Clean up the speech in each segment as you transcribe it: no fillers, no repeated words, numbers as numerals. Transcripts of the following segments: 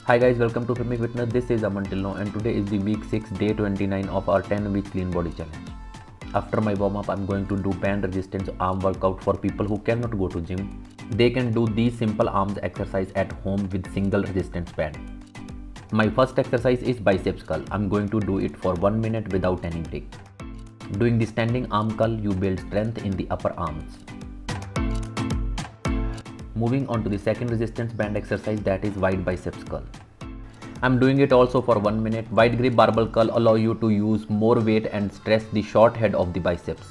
Hi guys, welcome to Filmic Fitness. This is Aman Tilno and today is the week 6 day 29 of our 10-week clean body challenge. After my warm up, I'm going to do band resistance arm workout for people who cannot go to gym. They can do these simple arms exercise at home with single resistance band. My first exercise is biceps curl. I'm going to do it for 1 minute without any break. Doing the standing arm curl, you build strength in the upper arms. Moving on to the second resistance band exercise, that is wide biceps curl. I'm doing it also for 1 minute. Wide grip barbell curl allow you to use more weight and stress the short head of the biceps.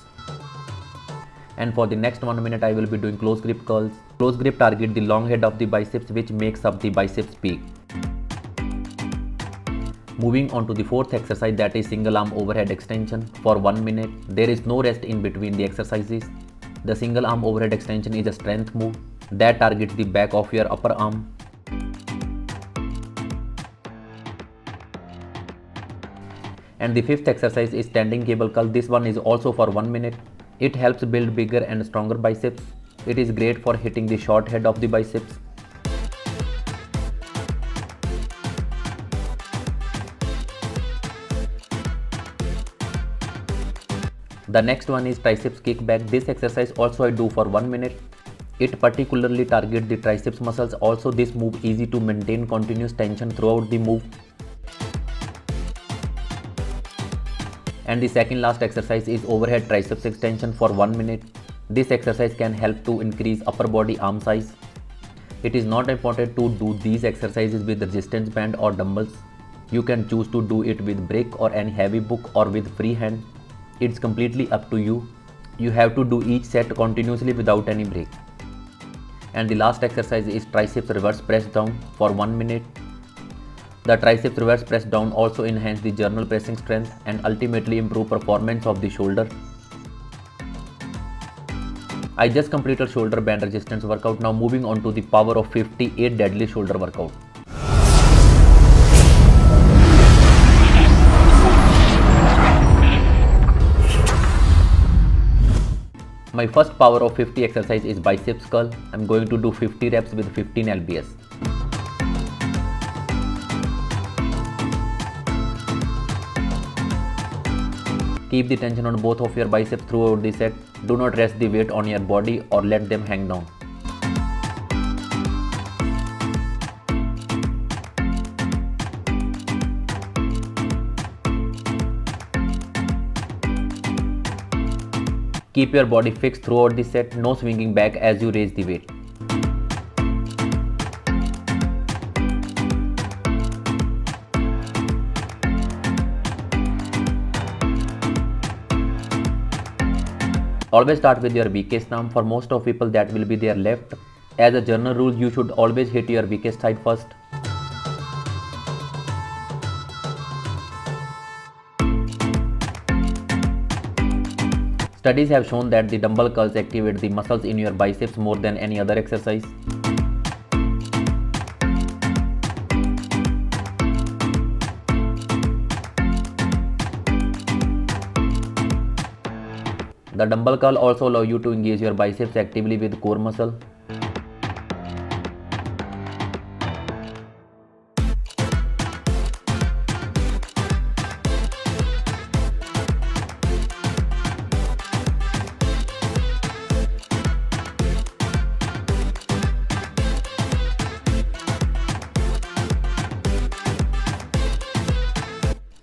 And for the next 1 minute I will be doing close grip curls. Close grip target the long head of the biceps which makes up the biceps peak. Moving on to the fourth exercise, that is single arm overhead extension for 1 minute. There is no rest in between the exercises. The single arm overhead extension is a strength move that targets the back of your upper arm. And the fifth exercise is standing cable curl. This one is also for 1 minute. It helps build bigger and stronger biceps. It is great for hitting the short head of the biceps. The next one is triceps kickback. This exercise also I do for 1 minute. It particularly targets the triceps muscles. Also this move easy to maintain continuous tension throughout the move. And the second last exercise is overhead triceps extension for 1 minute. This exercise can help to increase upper body arm size. It is not important to do these exercises with resistance band or dumbbells. You can choose to do it with brick or any heavy book or with free hand. It's completely up to you. You have to do each set continuously without any break. And the last exercise is triceps reverse press down for 1 minute. The triceps reverse press down also enhance the journal pressing strength and ultimately improve performance of the shoulder. I just completed shoulder band resistance workout. Now moving on to the power of 58 deadlift shoulder workout. My first power of 50 exercise is biceps curl. I'm going to do 50 reps with 15 lbs. Keep the tension on both of your biceps throughout the set. Do not rest the weight on your body or let them hang down. Keep your body fixed throughout the set, no swinging back as you raise the weight. Always start with your weakest arm. For most of people that will be their left. As a general rule, you should always hit your weakest side first. Studies have shown that the dumbbell curls activate the muscles in your biceps more than any other exercise. The dumbbell curl also allow you to engage your biceps actively with core muscle.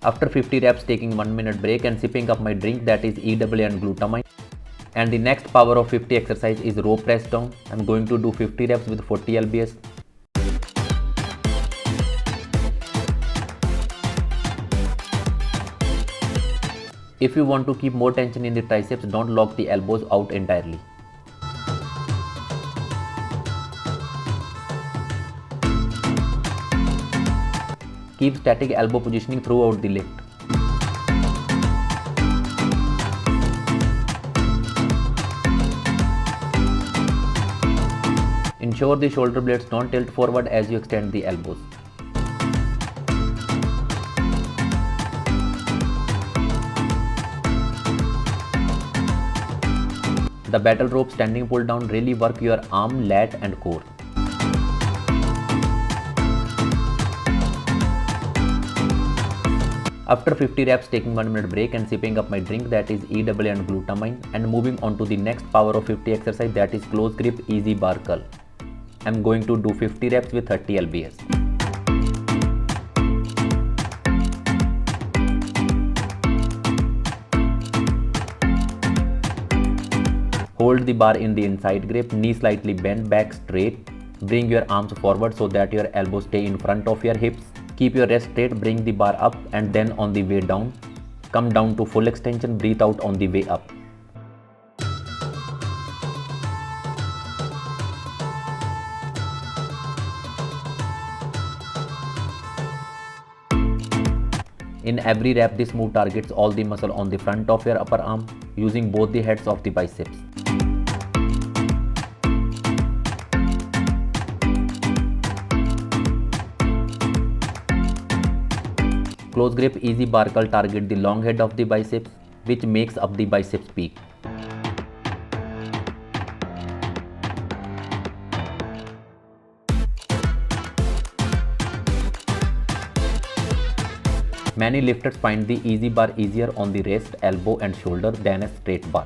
After 50 reps, taking 1 minute break and sipping up my drink, that is EWA and glutamine. And the next power of 50 exercise is row press down. I'm going to do 50 reps with 40 lbs. If you want to keep more tension in the triceps, don't lock the elbows out entirely. Keep static elbow positioning throughout the lift. Ensure the shoulder blades don't tilt forward as you extend the elbows. The battle rope standing pull down really work your arm, lat and core. After 50 reps, taking 1 minute break and sipping up my drink, that is EAA and glutamine, and moving on to the next power of 50 exercise, that is close grip easy bar curl. I'm going to do 50 reps with 30 lbs. Hold the bar in the inside grip, knee slightly bent, back straight. Bring your arms forward so that your elbows stay in front of your hips. Keep your wrist straight, bring the bar up and then on the way down. Come down to full extension, breathe out on the way up. In every rep, this move targets all the muscle on the front of your upper arm using both the heads of the biceps. Close grip easy bar curl target the long head of the biceps, which makes up the biceps peak. Many lifters find the easy bar easier on the wrist, elbow and shoulder than a straight bar.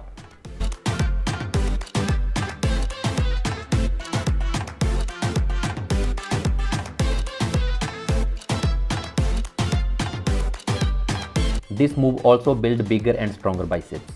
This move also builds bigger and stronger biceps.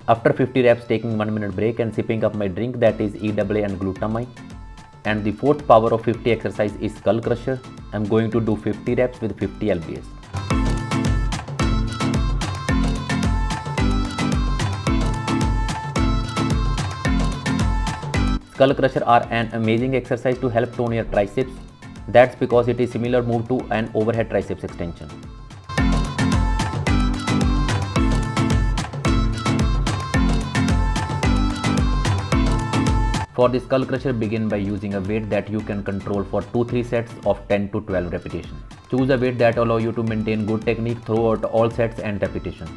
After 50 reps, taking 1 minute break and sipping up my drink, that is EAA and glutamine. And the fourth power of 50 exercise is skull crusher. I'm going to do 50 reps with 50 lbs. Skull crusher are an amazing exercise to help tone your triceps. That's because it is similar move to an overhead triceps extension. For the skull crusher, begin by using a weight that you can control for 2-3 sets of 10 to 12 repetitions. Choose a weight that allows you to maintain good technique throughout all sets and repetitions.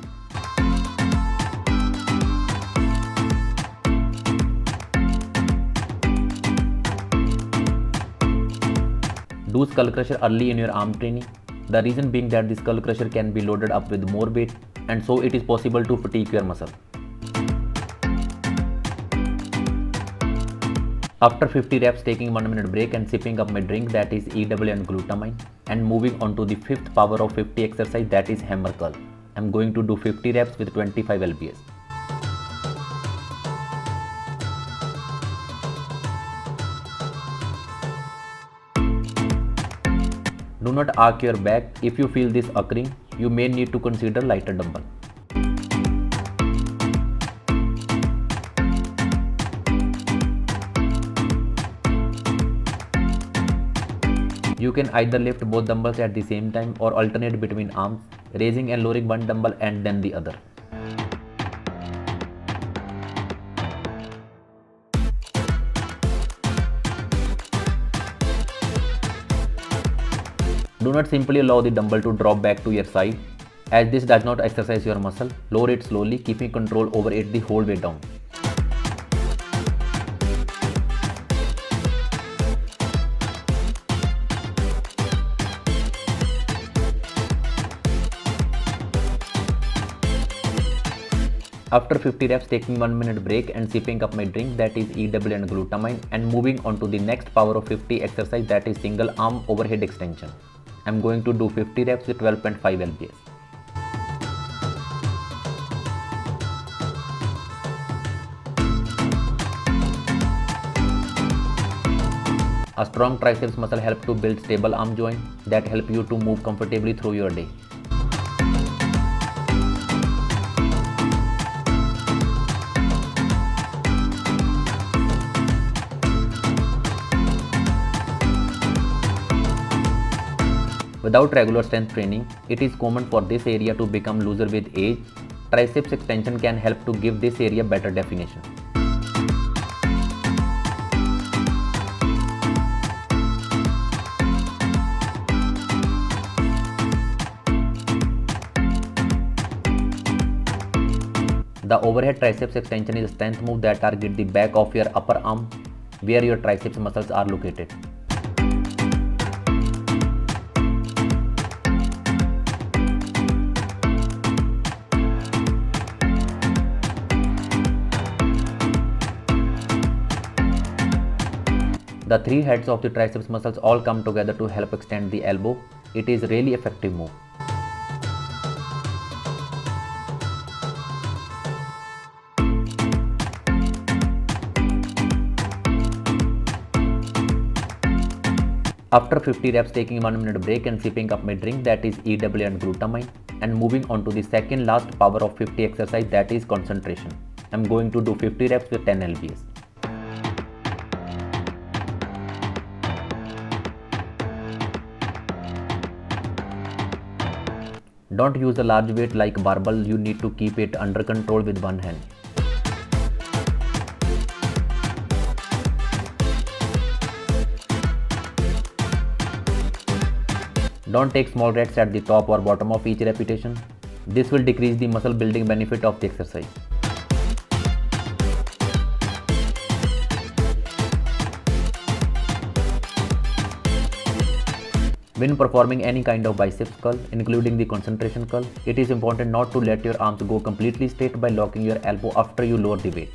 Do skull crusher early in your arm training. The reason being that the skull crusher can be loaded up with more weight, and so it is possible to fatigue your muscle. After 50 reps, taking 1 minute break and sipping up my drink, that is EAA and glutamine, and moving on to the fifth power of 50 exercise, that is hammer curl. I'm going to do 50 reps with 25 lbs. Do not arc your back. If you feel this occurring, you may need to consider lighter dumbbell. You can either lift both dumbbells at the same time or alternate between arms, raising and lowering one dumbbell and then the other. Do not simply allow the dumbbell to drop back to your side, as this does not exercise your muscle. Lower it slowly, keeping control over it the whole way down. After 50 reps, taking 1 minute break and sipping up my drink, that is EAA and glutamine, and moving on to the next power of 50 exercise, that is single arm overhead extension. I'm going to do 50 reps with 12.5 lbs. A strong triceps muscle helps to build stable arm joint that help you to move comfortably through your day. Without regular strength training, it is common for this area to become looser with age. Triceps extension can help to give this area better definition. The overhead triceps extension is a strength move that targets the back of your upper arm where your triceps muscles are located. The three heads of the triceps muscles all come together to help extend the elbow. It is really effective move. After 50 reps, taking 1 minute break and sipping up my drink, that is EW and glutamine, and moving on to the second last power of 50 exercise, that is concentration. I'm going to do 50 reps with 10 lbs. Don't use a large weight like barbell, you need to keep it under control with one hand. Don't take small reps at the top or bottom of each repetition. This will decrease the muscle building benefit of the exercise. When performing any kind of biceps curl, including the concentration curl, it is important not to let your arms go completely straight by locking your elbow after you lower the weight.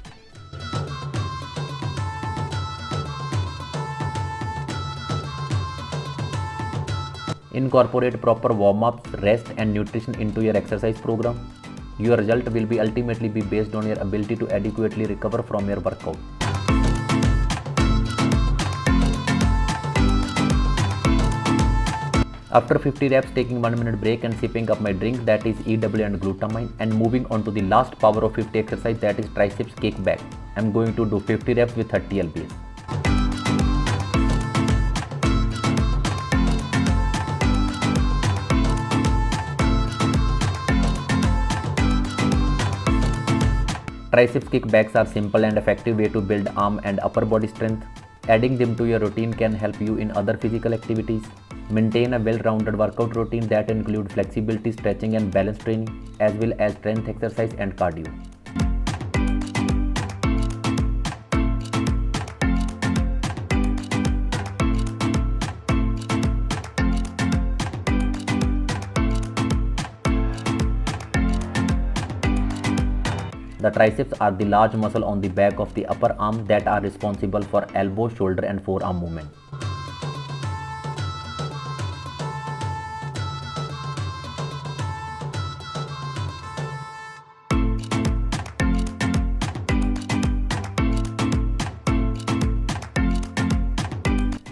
Incorporate proper warm-ups, rest and nutrition into your exercise program. Your result will be ultimately be based on your ability to adequately recover from your workout. After 50 reps, taking 1 minute break and sipping up my drink, that is EW and glutamine, and moving on to the last power of 50 exercise, that is triceps kickback. I'm going to do 50 reps with 30 lbs. Triceps kickbacks are simple and effective way to build arm and upper body strength. Adding them to your routine can help you in other physical activities. Maintain a well-rounded workout routine that includes flexibility, stretching and balance training, as well as strength exercise and cardio. The triceps are the large muscle on the back of the upper arm that are responsible for elbow, shoulder and forearm movement.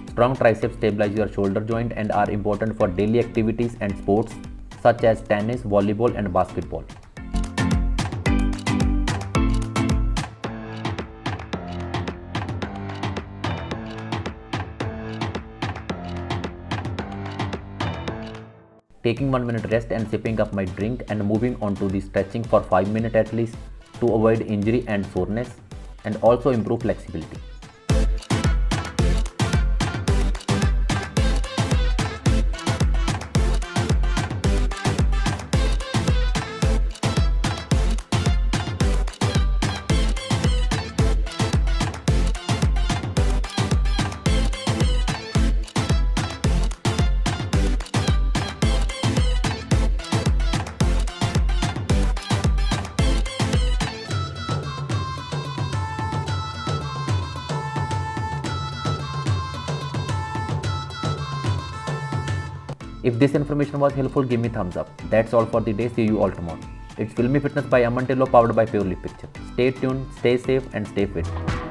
Strong triceps stabilize your shoulder joint and are important for daily activities and sports such as tennis, volleyball and basketball. Taking 1 minute rest and sipping up my drink and moving on to the stretching for 5 minutes at least to avoid injury and soreness and also improve flexibility. If this information was helpful, give me thumbs up. That's all for the day. See you all tomorrow. It's Filmy Fitness by Aman Tillo, powered by Purely Picture. Stay tuned, stay safe and stay fit.